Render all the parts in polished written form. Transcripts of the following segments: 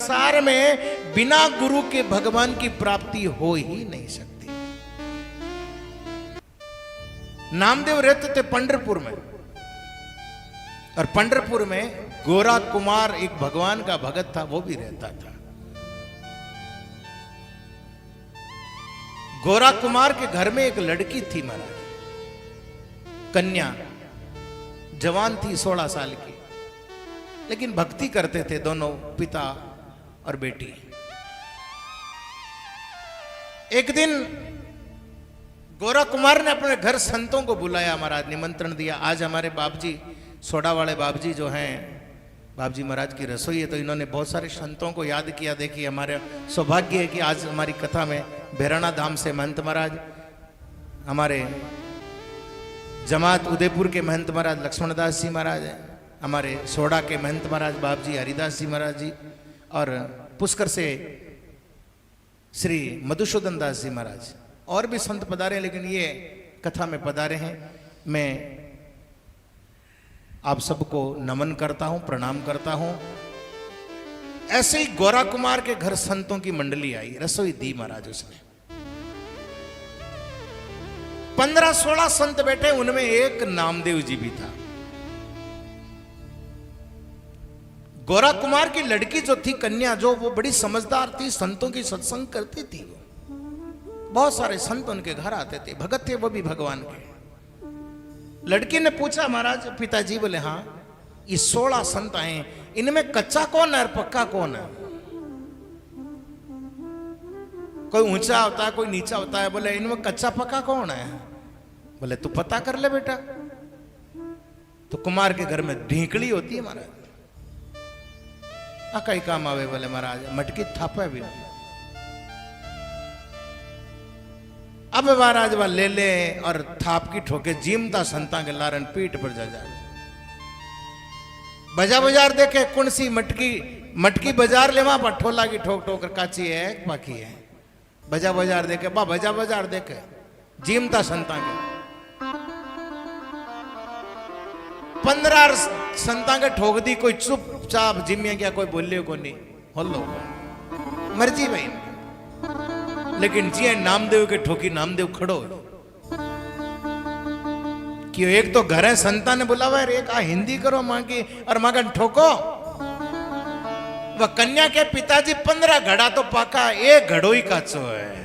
संसार में बिना गुरु के भगवान की प्राप्ति हो ही नहीं सकती। नामदेव रहते थे पंढरपुर में, और पंढरपुर में गोरा कुमार एक भगवान का भगत था, वो भी रहता था। गोरा कुमार के घर में एक लड़की थी महाराज, कन्या, जवान थी 16 साल की, लेकिन भक्ति करते थे दोनों, पिता और बेटी। एक दिन गोरा कुमार ने अपने घर संतों को बुलाया महाराज, निमंत्रण दिया। आज हमारे बाबजी, सोडा वाले बाबजी जो हैं, बाबजी महाराज की रसोई है, तो इन्होंने बहुत सारे संतों को याद किया। देखिए हमारे सौभाग्य है कि आज हमारी कथा में भैराना धाम से महंत महाराज, हमारे जमात उदयपुर के महंत महाराज लक्ष्मणदास जी महाराज हैं, हमारे सोडा के महंत महाराज बाबजी हरिदास जी महाराज जी, और पुष्कर से श्री मधुसूदन दास जी महाराज, और भी संत पधारे, लेकिन ये कथा में पधारे हैं। मैं आप सबको नमन करता हूं, प्रणाम करता हूं। ऐसे ही गोरा कुमार के घर संतों की मंडली आई, रसोई दी महाराज उसने। 15-16 संत बैठे, उनमें एक नामदेव जी भी था। गोरा कुमार की लड़की जो थी, कन्या जो, वो बड़ी समझदार थी, संतों की सत्संग करती थी। वो बहुत सारे संत उनके घर आते थे, भगत थे वो भी भगवान के। लड़की ने पूछा महाराज, पिताजी बोले हाँ, ये 16 संत आए, इनमें कच्चा कौन है और पक्का कौन है? कोई ऊंचा होता है, कोई नीचा होता है। बोले इनमें कच्चा पक्का कौन है? बोले तू पता कर ले बेटा। तो कुमार के घर में ढींकड़ी होती है महाराज, कई काम आवे। बोले महाराज मटकी थापा भी। अब महाराज वह ले ले और थाप की ठोके, जीमता संता के लारन पीठ पर जा जाए। बजा बाजार देखे, कौन सी मटकी बाजार ले, वहां पर ठोला की ठोक ठोक काची है पाकी है। बजा बाजार देखे, बजा बाजार देखे, जीमता संता के 15 संता के ठोक दी। कोई चुपचाप जिम्मे क्या, कोई बोलियो को नहीं, होलो मर्जी भाई। लेकिन जी नामदेव के ठोकी, नामदेव खड़ो कि एक तो घर है, संता ने बुलावा, एक आ हिंदी करो मां की और मां का ठोको। वह कन्या के पिताजी 15 घड़ा तो पाका, एक घड़ो ही काचो है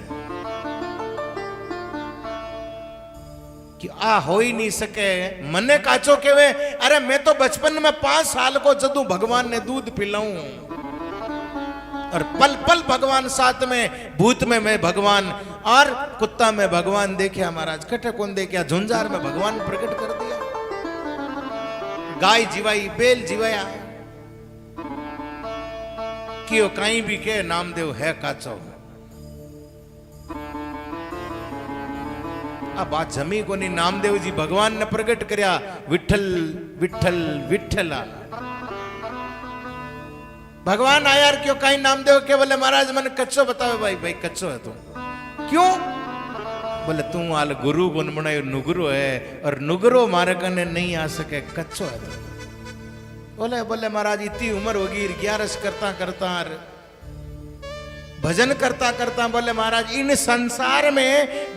कि आ हो ही नहीं सके। मने काचो केवे, अरे मैं तो बचपन में 5 साल को जदू भगवान ने दूध पिलाऊं, और पल पल भगवान साथ में, भूत में मैं भगवान और कुत्ता में भगवान देखा महाराज। कटे कौन देखा, झुंझार में भगवान प्रकट कर दिया। गाय जीवाई, बेल जीवाया, कि कहीं भी के नामदेव है काचो। अब बात जमी को नहीं, नामदेव जी भगवान ने प्रकट करया, विठल विठल विठला। भगवान आया क्यों कहीं नामदेव के? बोले महाराज मैंने कच्चो बताओ। भाई कच्चो है तू, क्यों? बोले तू आल गुरु गुन बनायो नुगरो है, और नुगरो मारे कने नहीं आ सके, कच्चो है तू। बोले महाराज इतनी उम्र होगी, 11 करता करता भजन करता करता, बोले महाराज इन संसार में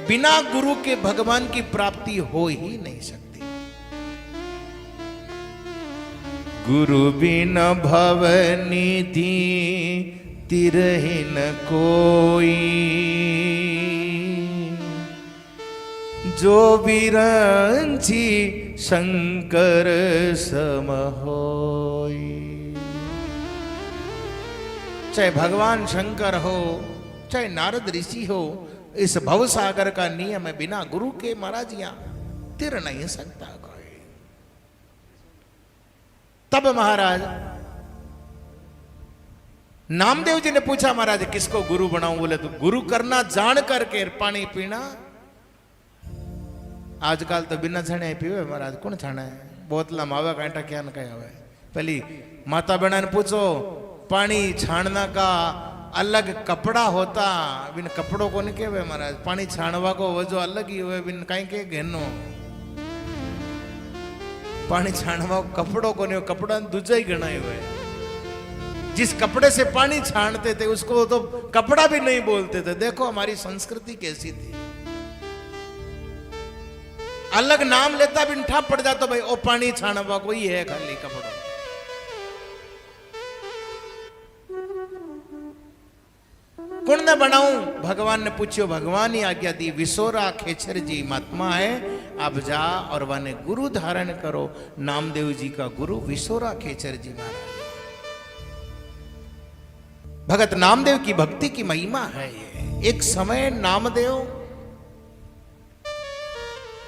बिना गुरु के भगवान की प्राप्ति हो ही नहीं सकती। गुरु बिन भव निधि तिरहिन कोई, जो बिरंची शंकर सम होई। चाहे भगवान शंकर हो, चाहे नारद ऋषि हो, इस भव सागर का नियम है, बिना गुरु के महाराज यहां तिर नहीं सकता कोई। तब महाराज नामदेव जी ने पूछा, महाराज किसको गुरु बनाऊं? बोले तो गुरु करना जान करके पानी पीना। आजकल तो बिना छाने पीवे महाराज, कौन छाना है? बोतला मावे कांटा क्या न कहे हवे। पहली माता बहना ने पूछो, पानी छानना का अलग कपड़ा होता, बिन कपड़ों को नहीं कहवे महाराज। पानी छानवा को वो जो अलग ही हुए, बिन कहीं के घेनो। पानी छानवा कपड़ों को नहीं, कपड़ा दूजा ही गणाए हुए। जिस कपड़े से पानी छानते थे उसको तो कपड़ा भी नहीं बोलते थे। देखो हमारी संस्कृति कैसी थी। अलग नाम लेता भी ठा पड़ जाता भाई ओ पानी छानवा कोई है खाली कपड़ा। कौन ने बनाऊं? भगवान ने पूछियो, भगवान ही आज्ञा दी। विसोरा खेचर जी महात्मा है, आप जा और वाने गुरु धारण करो। नामदेव जी का गुरु विसोरा खेचर जी महाराज। भगत नामदेव की भक्ति की महिमा है ये। एक समय नामदेव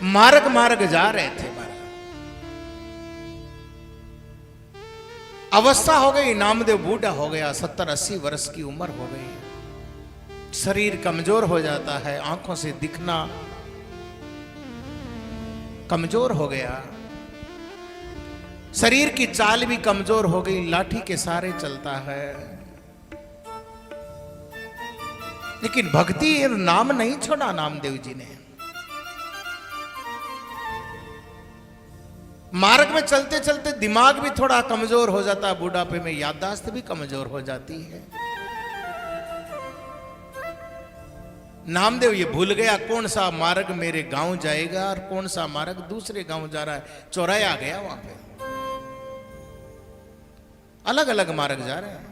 मार्ग मार्ग जा रहे थे महाराज। अवस्था हो गई, नामदेव बूढ़ा हो गया, 70-80 वर्ष की उम्र हो गई। शरीर कमजोर हो जाता है, आंखों से दिखना कमजोर हो गया, शरीर की चाल भी कमजोर हो गई, लाठी के सहारे चलता है। लेकिन भक्ति नाम नहीं छोड़ा नामदेव जी ने। मार्ग में चलते चलते दिमाग भी थोड़ा कमजोर हो जाता है, बुढ़ापे में याददाश्त भी कमजोर हो जाती है। नामदेव ये भूल गया कौन सा मार्ग मेरे गांव जाएगा और कौन सा मार्ग दूसरे गांव जा रहा है। चौराया आ गया, वहां पे अलग अलग मार्ग जा रहे हैं।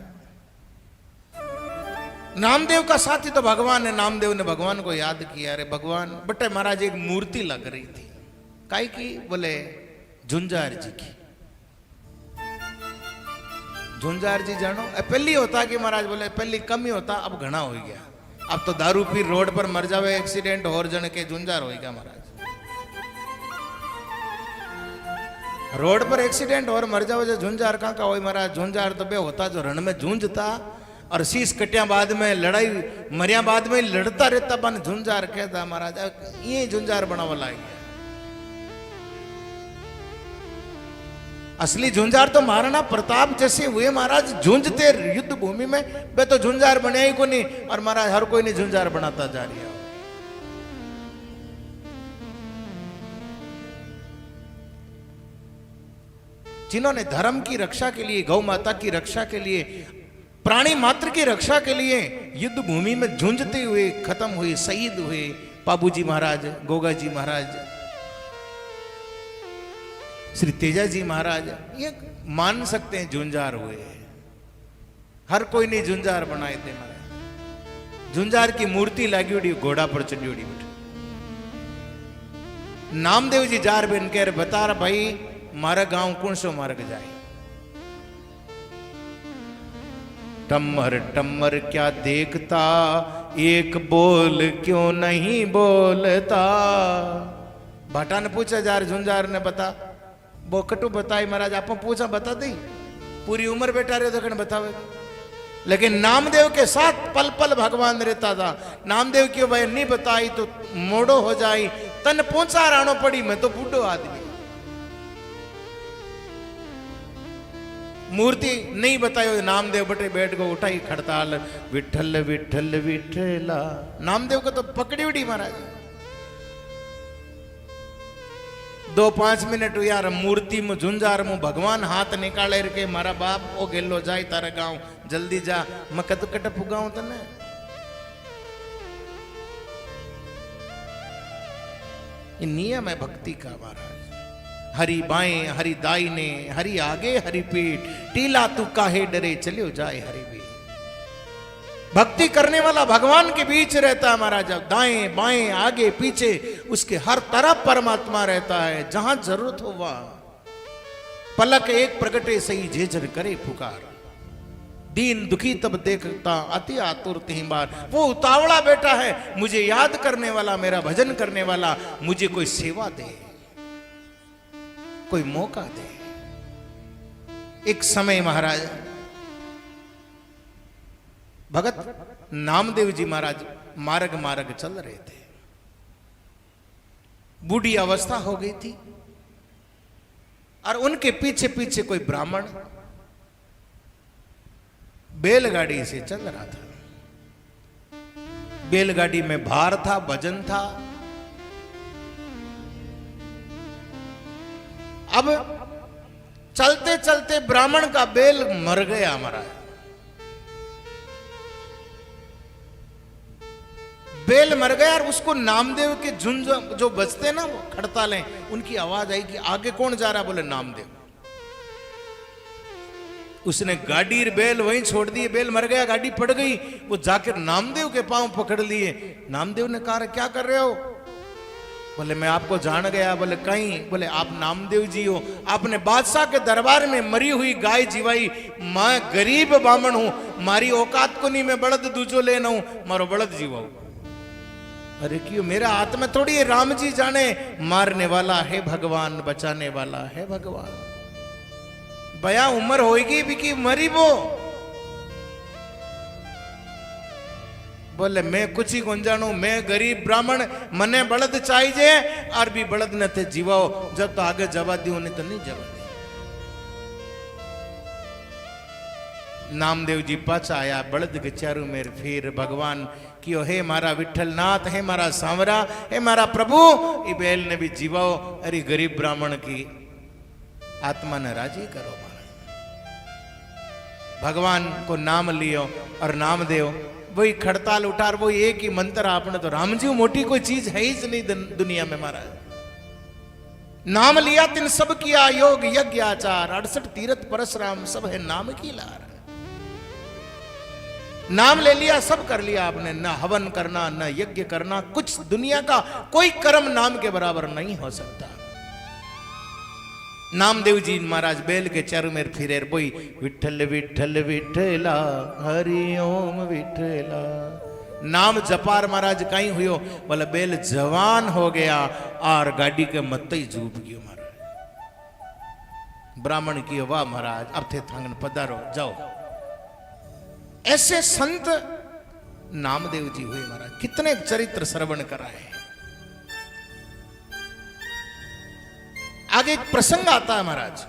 नामदेव का साथी तो भगवान है। नामदेव ने भगवान को याद किया, अरे भगवान बटे महाराज एक मूर्ति लग रही थी, काई की? बोले झुंझार जी की। झुंझार जी जानो पहली होता कि महाराज? बोले पहली कम ही होता, अब घना हो गया। अब तो दारू पी रोड पर मर जावे, एक्सीडेंट और जन के झुंझार होगा महाराज। रोड पर एक्सीडेंट और मर जावे जो झुंझार कहाँ का हो महाराज? झुंझार तो बे होता जो रण में झूंझता और शीश कटिया बाद में लड़ाई मरिया बाद में लड़ता रहता, बन झुंझार कहता महाराज। ये झुंझार बनावा लाएगा। असली झुंझार तो महाराणा प्रताप जैसे हुए महाराज, झुंझते युद्ध भूमि में। वे तो झुंझार बने ही को नहीं, और महाराज हर कोई ने झुंझार बनाता जा रहा है। जिन्होंने धर्म की रक्षा के लिए, गौ माता की रक्षा के लिए, प्राणी मात्र की रक्षा के लिए युद्ध भूमि में झुंझते हुए खत्म हुए, शहीद हुए बाबूजी महाराज, गोगा जी महाराज, श्री तेजा जी महाराज, ये मान सकते हैं झुंझार हुए। हर कोई ने झुंझार बनाए थे महाराज। झुंझार की मूर्ति लागी उड़ी, घोड़ा पर चढ़ी उड़ी बैठी। नामदेव जी जार बेन कह रहे, बता रहा भाई मारा गांव कौन सो मार्ग जाए? टम्मर टम्मर क्या देखता, एक बोल क्यों नहीं बोलता। भाटा ने पूछा, जार झुंझार ने बता, बोकटू बताई महाराज। आप पूछा बता दी, पूरी उम्र बैठा रहे तो बतावे। लेकिन नामदेव के साथ पल पल भगवान रहता था। नामदेव की भाई नहीं बताई तो मोड़ो हो जाई, तन पहुंचा रानो पड़ी, मैं तो बूढ़ो आदमी। मूर्ति नहीं बताई, नामदेव बटे बैठ को उठाई खड़ताल, विठल विठल विठला। नामदेव को तो पकड़ी उड़ी महाराज। 2-5 मिनट यार मूर्ति में झुंझार में भगवान हाथ निकाले के, मारा बाप ओ गेलो जाए तारा गांव, जल्दी जा, मैं कत कट पुगाऊं तने। ये नियम है भक्ति का महाराज। हरि बाएं हरि दाईने, हरि आगे हरि पीठ, टीला तू काहे डरे, चलियो जाए हरि भी। भक्ति करने वाला भगवान के बीच रहता है महाराज। दाएं बाएं आगे पीछे उसके हर तरफ परमात्मा रहता है। जहां जरूरत हो वहां पलक एक प्रगटे सही, झेझर करे पुकार। दीन दुखी तब देखता, अति आतुर तिहि बार। वो उतावला बेटा है, मुझे याद करने वाला, मेरा भजन करने वाला, मुझे कोई सेवा दे, कोई मौका दे। एक समय महाराज भगत नामदेव जी महाराज मार्ग मार्ग चल रहे थे। बूढ़ी अवस्था हो गई थी और उनके पीछे पीछे कोई ब्राह्मण बैलगाड़ी से चल रहा था। बैलगाड़ी में भार था, भजन था। अब चलते चलते ब्राह्मण का बैल मर गया महाराज। बेल मर गया और उसको नामदेव के झुंझ जो बजते ना वो खड़तालें, उनकी आवाज आई कि आगे कौन जा रहा, बोले नामदेव। उसने गाड़ी बेल वहीं छोड़ दी, बेल मर गया, गाड़ी पड़ गई, वो जाकर नामदेव के पांव पकड़ लिए। नामदेव ने कहा क्या कर रहे हो? बोले मैं आपको जान गया। बोले कहीं? बोले आप नामदेव जी हो, आपने बादशाह के दरबार में मरी हुई गाय जीवाई। मैं गरीब बामण हूं, मारी औकात को नहीं, मैं बड़द दूजो लेना हूं, मारो बड़द जीवाऊ। अरे क्यों? मेरा हाथ में थोड़ी है, राम जी जाने, मारने वाला है भगवान, बचाने वाला है भगवान। बया उम्र होगी भी की मरी वो। बोले मैं कुछ ही कौन जानू, मैं गरीब ब्राह्मण, मने बड़द चाहिए और भी बड़द न थे जीवाओ, जब तो आगे जवा दी नहीं तो नहीं जवा दी। नामदेव जी पाछा आया, बड़द के चारू मेर फिर भगवान कियो, हे मारा विठलनाथ, हे मारा सांवरा, हे मारा प्रभु, ये बैल ने भी जीवाओ, अरे गरीब ब्राह्मण की आत्मा ने राजी करो। भगवान को नाम लियो और नामदेव वही खड़ताल उठार, वो एक ही मंत्र आपने तो राम जी मोटी कोई चीज है ही नहीं दुनिया में महाराज। नाम लिया तिन सब किया योग यज्ञ आचार, 68 तीर्थ परशुराम सब है नाम की लार। नाम ले लिया, सब कर लिया आपने, न हवन करना न यज्ञ करना, कुछ दुनिया का कोई कर्म नाम के बराबर नहीं हो सकता। नामदेव जी महाराज बेल के चारों में फिरे, बोई विठल विठल विठला हरि ओम विठला। नाम जपार महाराज कहीं हुयो, बोले बेल जवान हो गया और गाड़ी के मत ही जूब गयो महाराज। ब्राह्मण की वाह महाराज, अब थे थांगन पधारो जाओ। ऐसे संत नामदेव जी हुए महाराज, कितने चरित्र श्रवण कराए। आगे एक प्रसंग आता है महाराज,